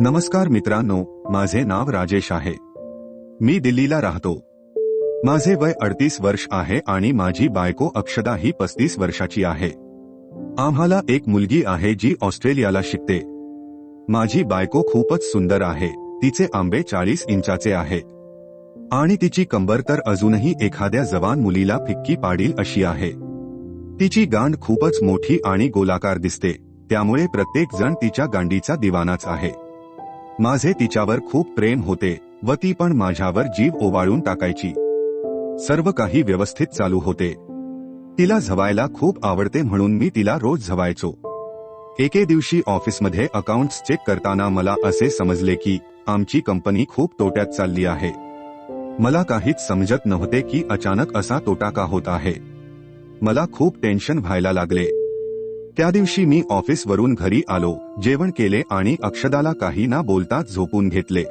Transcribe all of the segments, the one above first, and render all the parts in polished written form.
नमस्कार मित्रांनो, माझे नाव राजेश आहे. मी दिल्लीला राहतो. माझे वय 38 वर्ष आहे आणि माझी बायको अक्षदा ही 35 वर्षाची आहे. आम्हाला एक मुलगी आहे जी ऑस्ट्रेलियाला शिकते. माझी बायको खूपच सुंदर आहे. तिचे आंबे 40 इंचाचे आहे आणि तिची कंबर तर अजूनही एखाद्या जवान मुलीला फिक्की पाडील अशी आहे. तिची गांड खूपच मोठी आणि गोलाकार दिसते, त्यामुळे प्रत्येक जण तिच्या गांडीचा दिवानाच आहे. माझे तिच्यावर खूप प्रेम होते व ती पण माझ्यावर जीव ओवाळून टाकायची. सर्व काही व्यवस्थित चालू होते. तिला झवायला खूप आवडते म्हणून मी तिला रोज झवायचो. एके दिवशी ऑफिसमध्ये अकाउंट्स चेक करताना मला असे समजले की आमची कंपनी खूप तोट्यात चालली आहे. मला काहीच समजत नव्हते की अचानक असा तोटा का होत आहे. मला खूप टेन्शन व्हायला लागले. त्या दिवशी मी ऑफिसवरून घरी आलो, जेवण केले आणि अक्षदाला काही न बोलताच झोपून घेतले.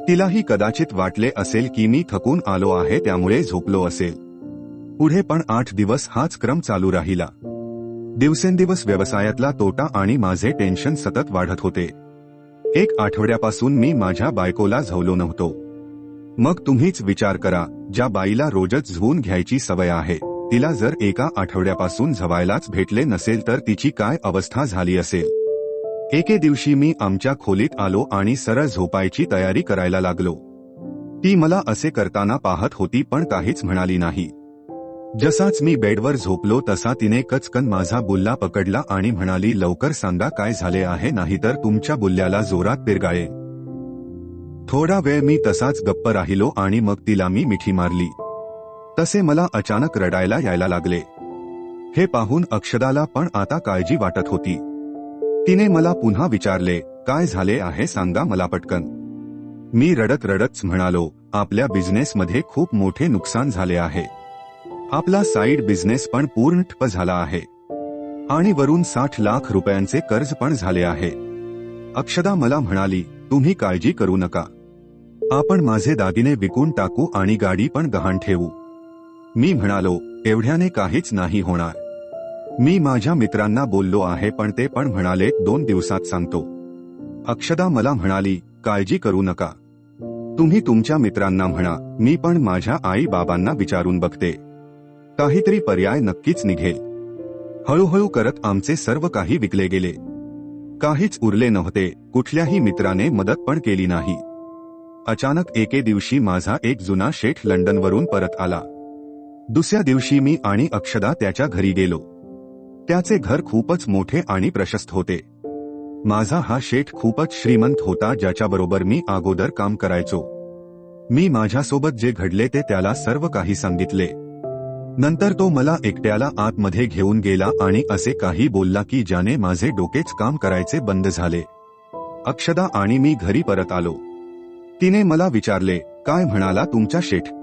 तिलाही कदाचित वाटले असेल की मी थकून आलो आहे त्यामुळे झोपलो असेल. पुढे पण 8 दिवस हाच क्रम चालू राहिला. दिवसेंदिवस व्यवसायातला तोटा आणि माझे टेन्शन सतत वाढत होते. एक आठवड्यापासून मी माझ्या बायकोला झवलो नव्हतो. मग तुम्हीच विचार करा, ज्या बाईला रोजच झवून घ्यायची सवय आहे, तिला जर एका आठवड्यापासून झवायलाच भेटले नसेल तर तिची काय अवस्था झाली असेल. एके दिवशी मी आमच्या खोलीत आलो आणि सरळ झोपायची तयारी करायला लागलो. ती मला असे करताना पाहत होती पण काहीच म्हणाली नाही. जसाच मी बेडवर झोपलो तसा तिने कचकन माझा बुल्ला पकडला आणि म्हणाली, लवकर सांगा काय झाले आहे, नाहीतर तुमच्या बुल्ल्याला जोरात पिरगाळे. थोडा वेळ मी तसाच गप्प राहिलो आणि मग तिला मी मिठी मारली. तसे मला अचानक रडायला यायला लागले. हे पाहून अक्षदाला पण आता काळजी वाटत होती. तिने मला पुन्हा विचारले, काय झाले आहे सांगा मला पटकन. मी रडत रडतच म्हणालो, आपल्या बिझनेसमध्ये खूप मोठे नुकसान झाले आहे. आपला साईड बिझनेस पण पूर्ण ठप्प झाला आहे आणि वरून 60 लाख रुपयांचे कर्ज पण झाले आहे. अक्षदा मला म्हणाली, तुम्ही काळजी करू नका, आपण माझे दागिने विकून टाकू आणि गाडी पण गहाण ठेवू. मी म्हणालो, एवढ्याने काहीच नाही होणार. मी माझ्या मित्रांना बोललो आहे पण ते पण म्हणाले 2 दिवसात सांगतो. अक्षदा मला म्हणाली, काळजी करू नका, तुम्ही तुमच्या मित्रांना म्हणा, मी पण माझ्या आई बाबांना विचारून बघते, काहीतरी पर्याय नक्कीच निघेल. हळूहळू करत आमचे सर्व काही विकले गेले. काहीच उरले नव्हते. कुठल्याही मित्राने मदत पण केली नाही. अचानक एके दिवशी माझा एक जुना शेठ लंडनवरून परत आला. दुसऱ्या दिवशी मी आणि अक्षदा त्याच्या घरी गेलो. त्याचे घर खूपच मोठे आणि प्रशस्त होते. माझा हा शेठ खूपच श्रीमंत होता ज्याच्याबरोबर मी अगोदर काम करायचो. मी माझ्यासोबत जे घडले ते त्याला सर्व काही सांगितले. नंतर तो मला एकट्याला आतमध्ये घेऊन गेला आणि असे काही बोलला की ज्याने माझे डोकेच काम करायचे बंद झाले. अक्षदा आणि मी घरी परत आलो. तिने मला विचारले, काय म्हणाला तुमचा शेठ.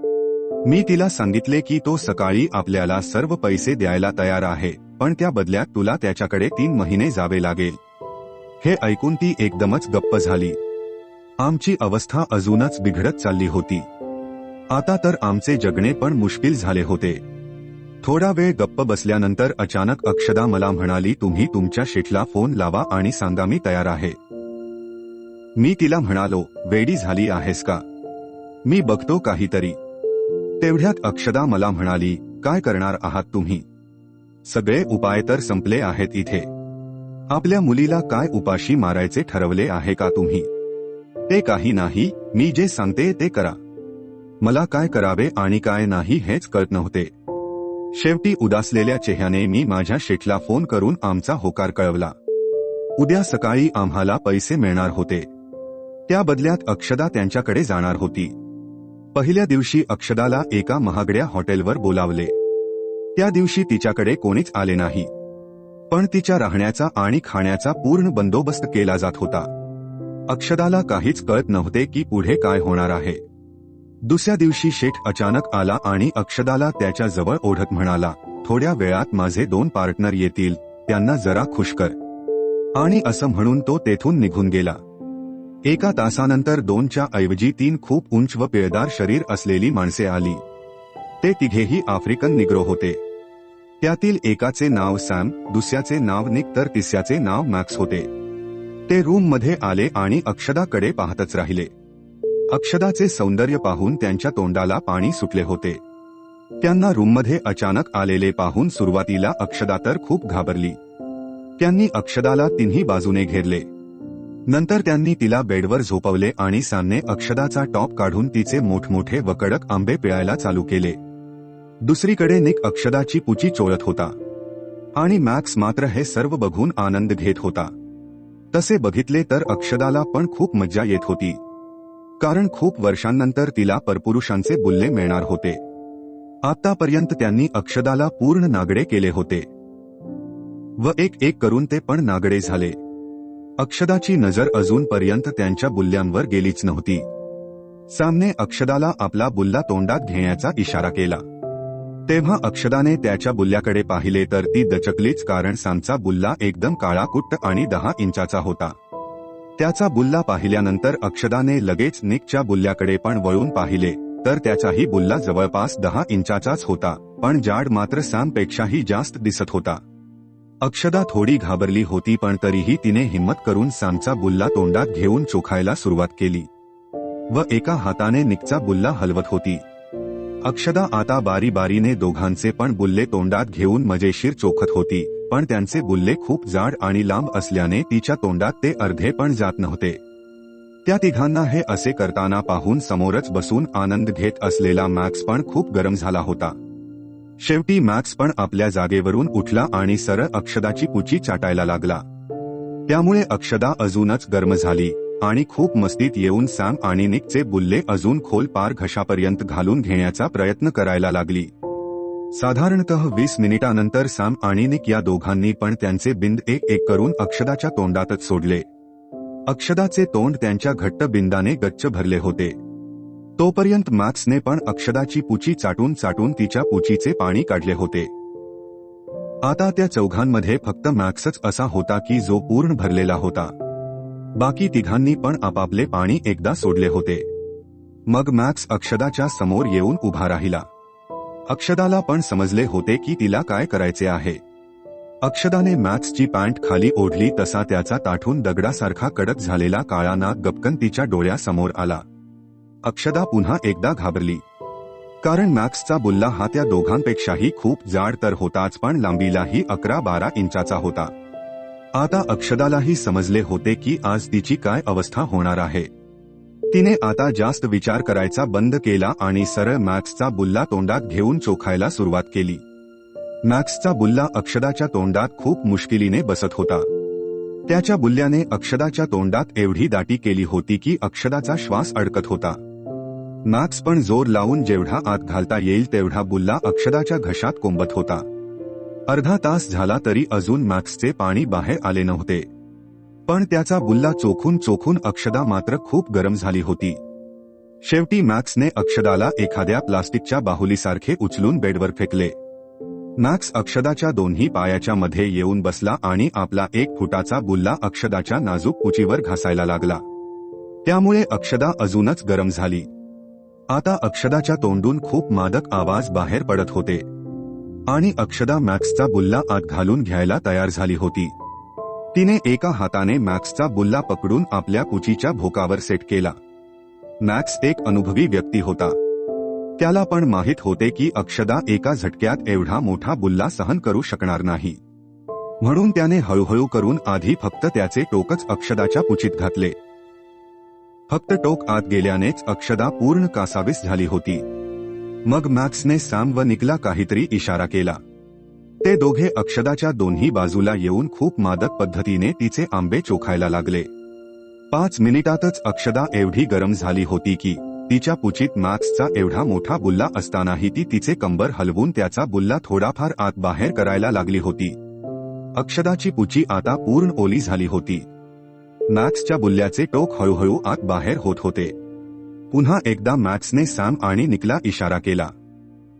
मी तिला सांगितले की तो सकाळी आपल्याला सर्व पैसे द्यायला तयार आहे, पण त्या बदल्यात तुला त्याच्याकडे 3 महिने जावे लागेल. हे ऐकून ती एकदमच गप्प झाली. आमची अवस्था अजूनच बिघडत चालली होती. आता तर आमचे जगणे पण मुश्किल झाले होते. थोडा वेळ गप्प बसल्यानंतर अचानक अक्षदा मला म्हणाली, तुम्ही तुमच्या शेठला फोन लावा आणि सांगा मी तयार आहे. मी तिला म्हणालो, वेडी झाली आहेस का, मी बघतो काहीतरी. तेवढ्यात अक्षदा मला म्हणाली, काय करणार आहात तुम्ही, सगळे उपाय तर संपले आहेत इथे. आपल्या मुलीला काय उपाशी मारायचे ठरवले आहे का तुम्ही. ते काही नाही, मी जे सांगते ते करा. मला काय करावे आणि काय नाही हेच कळत नव्हते. शेवटी उदासलेल्या चेहऱ्याने मी माझ्या शेठला फोन करून आमचा होकार कळवला. उद्या सकाळी आम्हाला पैसे मिळणार होते. त्या बदल्यात अक्षदा त्यांच्याकडे जाणार होती. पहिल्या दिवशी अक्षदाला एका महागड्या हॉटेलवर बोलावले. त्या दिवशी तिच्याकडे कोणीच आले नाही, पण तिच्या राहण्याचा आणि खाण्याचा पूर्ण बंदोबस्त केला जात होता. अक्षदाला काहीच कळत नव्हते की पुढे काय होणार आहे. दुसऱ्या दिवशी शेठ अचानक आला आणि अक्षदाला त्याच्या जवळ ओढत म्हणाला, थोड्या वेळात माझे 2 पार्टनर येतील, त्यांना जरा खुश कर. आणि असं म्हणून तो तेथून निघून गेला. एका तासानंतर 2च्या ऐवजी 3 खूप उंच व पिळदार शरीर असलेली माणसे आली. ते तिघेही आफ्रिकन निग्रो होते. त्यातील एकाचे नाव सॅम, दुसऱ्याचे नाव निक तर तिसऱ्याचे नाव मॅक्स होते. ते रूम मध्ये आले आणि अक्षदाकडे पाहतच राहिले. अक्षदाचे सौंदर्य पाहून त्यांच्या तोंडाला पाणी सुटले होते. त्यांना रूममध्ये अचानक आलेले पाहून सुरुवातीला अक्षदा तर खूप घाबरली. त्यांनी अक्षदाला तिन्ही बाजूने घेरले. नंतर त्यांनी तिला बेडवर झोपवले आणि सॅमने अक्षदाचा टॉप काढून तिचे मोठमोठे व कडक आंबे पिळायला चालू केले. दुसरीकडे निक अक्षदाची पुची चोळत होता आणि मॅक्स मात्र हे सर्व बघून आनंद घेत होता. तसे बघितले तर अक्षदाला पण खूप मज्जा येत होती, कारण खूप वर्षांनंतर तिला परपुरुषांचे बुल्ले मिळणार होते. आतापर्यंत त्यांनी अक्षदाला पूर्ण नागडे केले होते व एक एक करून ते पण नागडे झाले. अक्षदाची नजर अजूनपर्यंत त्यांच्या बुल्ल्यांवर गेलीच नव्हती. सॅमने अक्षदाला आपला बुल्ला तोंडात घेण्याचा इशारा केला. तेव्हा अक्षदाने त्याच्या बुल्ल्याकडे पाहिले तर ती दचकलीच, कारण सॅमचा बुल्ला एकदम काळाकुट्ट आणि 10 इंचाचा होता. त्याचा बुल्ला पाहिल्यानंतर अक्षदाने लगेच निकच्या बुल्ल्याकडे पण वळून पाहिले तर त्याचाही बुल्ला जवळपास 10 इंचाचाच होता, पण जाड मात्र सॅमपेक्षाही जास्त दिसत होता. अक्षदा थोडी घाबरली होती, पण तरीही तिने हिम्मत करून सॅमचा बुल्ला तोंडात घेऊन चोखायला सुरुवात केली व एका हाताने निकचा बुल्ला हलवत होती. अक्षदा आता बारी-बारीने दोघांचे पण बुल्ले तोंडात घेऊन मजेशीर चोखत होती, पण त्यांचे बुल्ले खूप जाड आणि लांब असल्याने तिच्या तोंडात ते अर्धे पण जात नव्हते. त्या तिघांना हे असे करताना पाहून समोरच बसून आनंद घेत असलेला मॅक्स पण खूप गरम झाला होता. शेवटी मॅक्स पण आपल्या जागेवरून उठला आणि सरळ अक्षदाची पुची चाटायला लागला. त्यामुळे अक्षदा अजूनच गरम झाली आणि खूप मस्तीत येऊन सॅम आणि निकचे बुल्ले अजून खोल पार घशापर्यंत घालून घेण्याचा प्रयत्न करायला लागली. साधारणतः 20 मिनिटांनंतर सॅम आणि निक या दोघांनी पण त्यांचे बिंद एक एक करून अक्षदाच्या तोंडातच सोडले. अक्षदाचे तोंड त्यांच्या घट्ट बिंदाने गच्च भरले होते. तोपर्यंत मॅक्सने पण अक्षदाची पुची चाटून चाटून तिच्या पुचीचे पाणी काढले होते. आता त्या चौघांमध्ये फक्त मॅक्सच असा होता की जो पूर्ण भरलेला होता. बाकी तिघांनी पण आपापले पाणी एकदा सोडले होते. मग मॅक्स अक्षदाच्या समोर येऊन उभा राहिला. अक्षदाला पण समजले होते की तिला काय करायचे आहे. अक्षदाने मॅक्सची पॅन्ट खाली ओढली तसा त्याचा ताठून दगडासारखा कडक झालेला काळा नाक गपकन तिच्या डोळ्यासमोर आला. अक्षदा पुन्हा एकदा घाबरली, कारण मॅक्सचा बुल्ला हा त्या दोघांपेक्षाही खूप जाड तर होताच, पण लांबीलाही 11-12 इंचाचा होता. आता अक्षदालाही समजले होते की आज तिची काय अवस्था होणार आहे. तिने आता जास्त विचार करायचा बंद केला आणि सरळ मॅक्सचा बुल्ला तोंडात घेऊन चोखायला सुरुवात केली. मॅक्सचा बुल्ला अक्षदाच्या तोंडात खूप मुश्किलीने बसत होता. त्याच्या बुल्ल्याने अक्षदाच्या तोंडात एवढी दाटी केली होती की अक्षदाचा श्वास अडकत होता. मॅक्स पण जोर लावून जेवढा आत घालता येईल तेवढा बुल्ला अक्षदाच्या घशात कोंबत होता. अर्धा तास झाला तरी अजून मॅक्सचे पाणी बाहेर आले नव्हते, पण त्याचा बुल्ला चोखून चोखून अक्षदा मात्र खूप गरम झाली होती. शेवटी मॅक्सने अक्षदाला एखाद्या प्लास्टिकच्या बाहुलीसारखे उचलून बेडवर फेकले. मॅक्स अक्षदाच्या दोन्ही पायाच्या मध्ये येऊन बसला आणि आपला 1 फुटाचा बुल्ला अक्षदाच्या नाजूक पुचीवर घासायला लागला. त्यामुळे अक्षदा अजूनच गरम झाली. आता अक्षदाच्या तोंडून खूप मादक आवाज बाहेर पडत होते आणि अक्षदा मॅक्सचा बुल्ला आत घालून घ्यायला तयार झाली होती. तिने एका हाताने मॅक्सचा बुल्ला पकडून आपल्या पुचीच्या भोकावर सेट केला. मॅक्स एक अनुभवी व्यक्ती होता. त्याला पण माहित होते की अक्षदा एका झटक्यात एवढा मोठा बुल्ला सहन करू शकणार नाही, म्हणून त्याने हळूहळू करून आधी फक्त त्याचे टोकच अक्षदाच्या पुचीत घातले. फक्त टोक आत गेल्यानेच अक्षदा पूर्ण कासावीस झाली होती. मग मॅक्सने सॅम व निकला काहीतरी इशारा केला. ते दोघे अक्षदाच्या दोन्ही बाजूला येऊन खूप मादक पद्धतीने तिचे आंबे चोखायला लागले. 5 मिनिटातच अक्षदा एवढी गरम झाली होती की तिच्या पुचीत मॅक्सचा एवढा मोठा बुल्ला असतानाही ती तिचे कंबर हलवून त्याचा बुल्ला थोडाफार आत बाहेर करायला लागली होती. अक्षदाची पुची आता पूर्ण ओली झाली होती. मॅक्सच्या बुल्ल्याचे टोक हळूहळू आत बाहेर होत होते. पुन्हा एकदा मॅक्सने सॅम आणि निकला इशारा केला.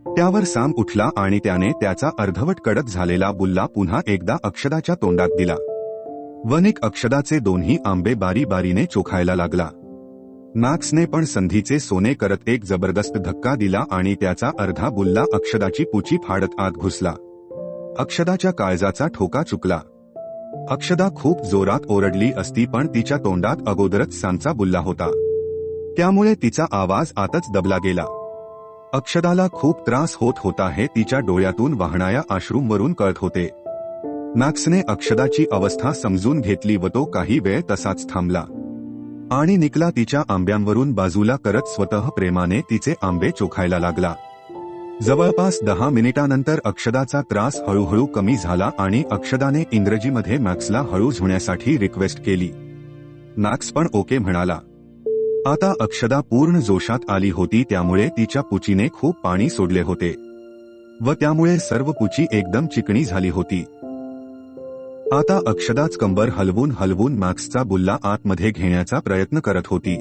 त्यावर सॅम उठला आणि त्याने त्याचा अर्धवट कडक झालेला बुल्ला पुन्हा एकदा अक्षदाच्या तोंडात दिला. वनिक अक्षदाचे दोन्ही आंबे बारी-बारीने चोखायला लागला. मॅक्सने पण संधीचे सोने करत एक जबरदस्त धक्का दिला आणि त्याचा अर्धा बुल्ला अक्षदाची पुची फाडत आत घुसला. अक्षदाच्या काळजाचा ठोका चुकला. अक्षदा खूप जोरात ओरडली असती पण तिच्या तोंडात अगोदरच सांचा बुल्ला होता, त्यामुळे तिचा आवाज आतच दबला गेला. अक्षदाला खूप त्रास होत होता हे तिच्या डोळ्यातून वाहणाऱ्या अश्रूंवरून कळत होते. मॅक्सने अक्षदाची अवस्था समजून घेतली व तो काही वेळ तसाच थांबला आणि निकला तिच्या आंब्यांवरून बाजूला करत स्वतः प्रेमाने तिचे आंबे चोखायला लागला. जवळपास 10 मिनिटांनंतर अक्षदाचा त्रास हळूहळू कमी झाला आणि अक्षदाने इंग्रजीमध्ये मॅक्सला हळू होण्यासाठी रिक्वेस्ट केली. मॅक्स पण ओके म्हणाला. आता अक्षदा पूर्ण जोशात आली होती, त्यामुळे तिच्या पुचीने खूप पाणी सोडले होते व त्यामुळे सर्व पुची एकदम चिकणी झाली होती. आता अक्षदाच कंबर हलवून हलवून मॅक्सचा बुल्ला आतमध्ये घेण्याचा प्रयत्न करत होती.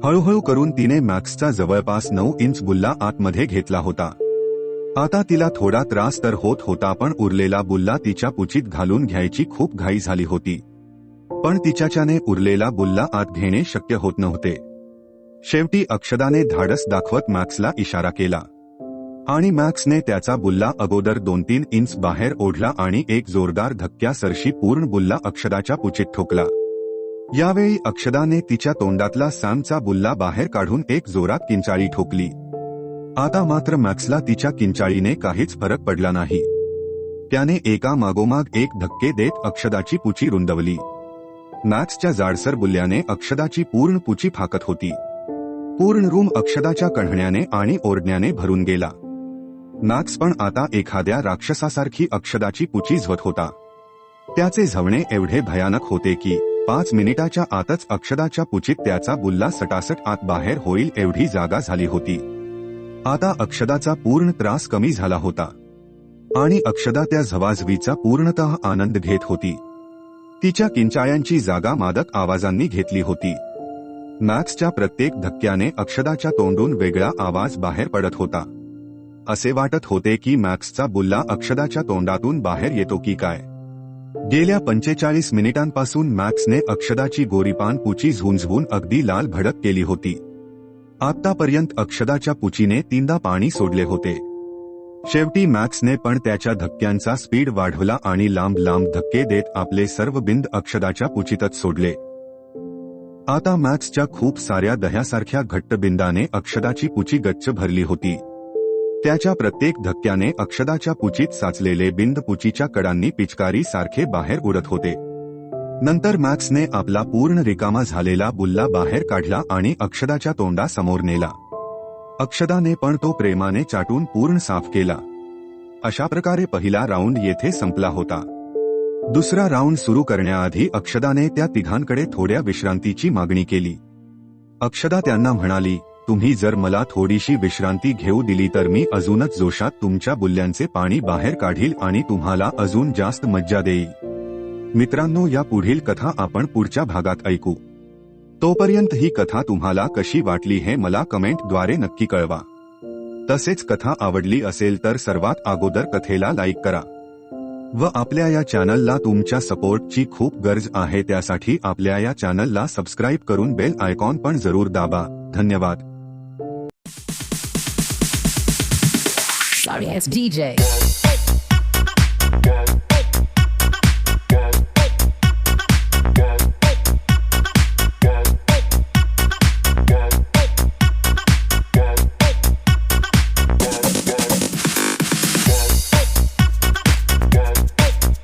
हळूहळू करून तिने मॅक्सचा जवळपास 9 इंच बुल्ला आतमध्ये घेतला होता. आता तिला थोडा त्रास तर होत होता, पण उरलेला बुल्ला तिच्या पुचीत घालून घ्यायची खूप घाई झाली होती. पण तिच्याच्याने उरलेला बुल्ला आत घेणे शक्य होत नव्हते. शेवटी अक्षदाने धाडस दाखवत मॅक्सला इशारा केला आणि मॅक्सने त्याचा बुल्ला अगोदर 2-3 इंच बाहेर ओढला आणि एक जोरदार धक्क्यासरशी पूर्ण बुल्ला अक्षदाच्या पुचीत ठोकला. यावेळी अक्षदाने तिच्या तोंडातला सॅमचा बुल्ला बाहेर काढून एक जोरात किंचाळी ठोकली. आता मात्र मॅक्सला तिच्या किंचाळीने काहीच फरक पडला नाही. त्याने एका मागोमाग एक धक्के देत अक्षदाची पुची रुंदवली. मॅक्सच्या जाडसर बुल्ल्याने अक्षदाची पूर्ण पुची फाकत होती. पूर्ण रूम अक्षदाच्या कण्हण्याने आणि ओरडण्याने भरून गेला. मॅक्स पण आता एखाद्या राक्षसासारखी अक्षदाची पुची झवत होता. त्याचे झवणे एवढे भयानक होते की 5 मिनिटाच्या आतच अक्षदाच्या पुचीत त्याचा बुल्ला सटासट आत बाहेर होईल एवढी जागा झाली होती. आता अक्षदाचा पूर्ण त्रास कमी झाला होता आणि अक्षदा त्या झवाझवीचा पूर्णतः आनंद घेत होती. तिच्या किंचाळ्यांची जागा मादक आवाजांनी घेतली होती. मॅक्सच्या प्रत्येक धक्क्याने अक्षदाच्या तोंडून वेगळा आवाज बाहेर पडत होता. असे वाटत होते की मॅक्सचा बुल्ला अक्षदाच्या तोंडातून बाहेर येतो की काय. गेल्या 45 मिनिटांपासून मॅक्सने अक्षदाची गोरीपान पुची झुंझवून अगदी लाल भडक केली होती. आतापर्यंत अक्षदाच्या पुचीने 3दा पाणी सोडले होते. शेवटी मॅक्सने पण त्याच्या धक्क्यांचा स्पीड वाढवला आणि लांब लांब धक्के देत आपले सर्व बिंद अक्षदाच्या पुचीतच सोडले. आता मॅक्सच्या खूप साऱ्या दह्यासारख्या घट्ट बिंदाने अक्षदाची पुची गच्च भरली होती. त्याच्या प्रत्येक धक्क्याने अक्षदाच्या पुचीत साचलेले बिंद पुचीच्या कडांनी पिचकारी सारखे बाहेर उडत होते. नंतर मॅक्सने आपला पूर्ण रिकामा झालेला बुल्ला बाहेर काढला आणि अक्षदाच्या तोंडासमोर नेला. अक्षदाने पण तो प्रेमाने चाटून पूर्ण साफ केला. अशा प्रकारे पहिला राऊंड येथे संपला होता. दुसरा राऊंड सुरू करण्याआधी अक्षदाने त्या तिघांकडे थोड्या विश्रांतीची मागणी केली. अक्षदा त्यांना म्हणाली, तुम्ही जर मला थोडीशी विश्रांती घेऊ दिली तर मी अजूनच जोशात तुमच्या बुल्ल्यांचे पाणी बाहेर काढील आणि तुम्हाला अजून जास्त मज्जा देईल. मित्रांनो, या पुढील कथा आपण पुढच्या भागात ऐकू. तोपर्यंत ही कथा तुम्हाला कशी वाटली हे मला कमेंटद्वारे नक्की कळवा. तसेच कथा आवडली असेल तर सर्वात अगोदर कथेला लाईक करा व आपल्या या चॅनलला तुमच्या सपोर्टची खूप गरज आहे, त्यासाठी आपल्या या चॅनलला सबस्क्राईब करून बेल आयकॉन पण जरूर दाबा. धन्यवाद. Sorry, it's DJ.